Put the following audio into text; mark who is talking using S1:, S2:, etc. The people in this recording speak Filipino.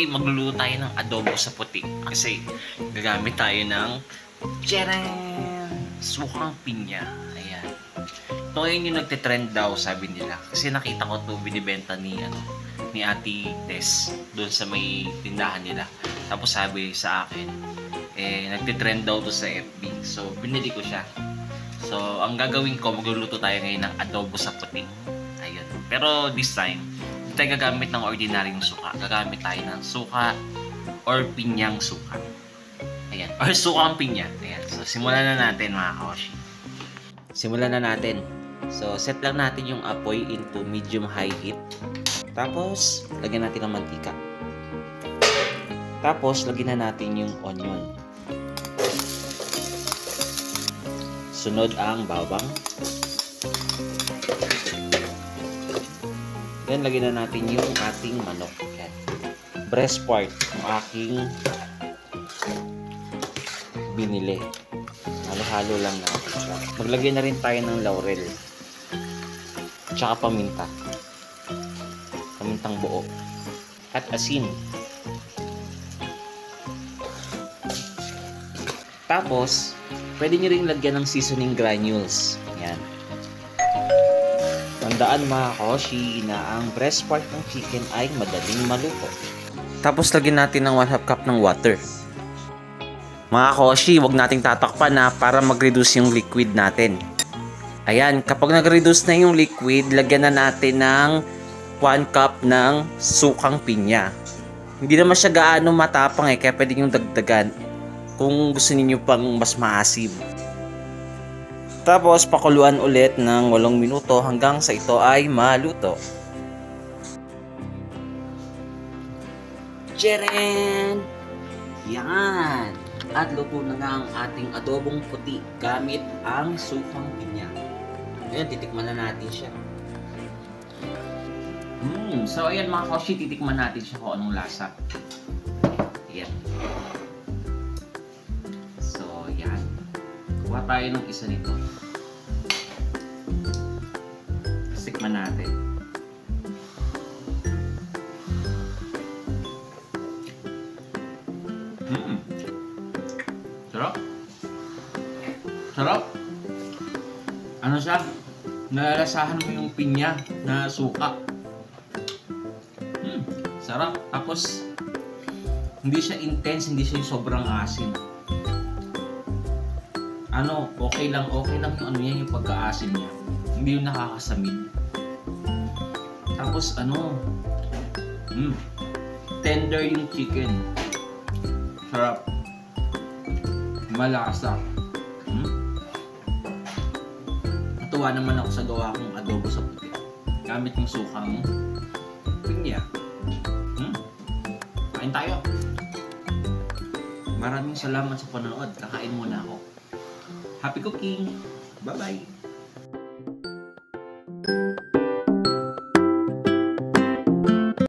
S1: Today, magluluto tayo ng adobo sa puti. Kasi gagamit tayo ng sukang pinya. Ayan. Ito ngayon yung nagtitrend daw, sabi nila. Kasi nakita ko ito binibenta ni Ate Tess doon sa may tindahan nila. Tapos sabi sa akin, nagtitrend daw to sa FB. So, binili ko siya. So, ang gagawin ko, magluluto tayo ngayon ng adobo sa puti. Ayun. Pero this time, hindi tayo gagamit ng ordinaryong suka. Gagamit tayo ng suka or pinyang suka. Ayan. Or sukang pinya. Ayan. So, simulan na natin mga kaoshi. Simulan na natin. So, set lang natin yung apoy into medium-high heat. Tapos, lagyan natin ng mantika. Tapos, lagyan na natin yung onion. Sunod ang bawang. Then, lagyan na natin yung ating manok. Yan. Breast part ng aking binili. Halo-halo lang natin siya. Maglagay na rin tayo ng laurel. Tsaka paminta. Pamintang buo. At asin. Tapos, pwede nyo rin lagyan ng seasoning granules. Yan. Tandaan mga kaoshi na ang breast part ng chicken ay madaling maluto. Tapos lagyan natin ng 1/2 cup ng water. Mga kaoshi, huwag nating tatakpan para mag-reduce yung liquid natin. Ayan, kapag nag-reduce na yung liquid, lagyan na natin ng 1 cup ng sukang pinya. Hindi naman siya gaano matapang kaya pwede nyo dagdagan kung gusto niyo pang mas maasim. Tapos, pakuluan ulit ng 8 minuto hanggang sa ito ay maluto. Tcharan! Yan! At luto na nga ang ating adobong puti gamit ang sukang pinya. Ayan, titikman na natin siya. So, ayan mga kaoshi, titikman natin siya kung anong lasa. Ayan. So, ayan. Kuha tayo ng isa nito. Tikman natin. Sarap. Sarap. Ano siya? Nalalasahan mo yung pinya na suka. Sarap. Tapos, hindi siya intense, hindi siya yung sobrang asin. Okay lang yung yung pagka-asin niya. Hindi yung nakakasamid. Tapos tender yung chicken. Sarap. Malasa. Natuwa naman ako sa gawa kong adobo sa puti. Gamit yung sukang pinya. Kain tayo. Maraming salamat sa panonood. Kakain muna ako. Happy cooking! Bye-bye!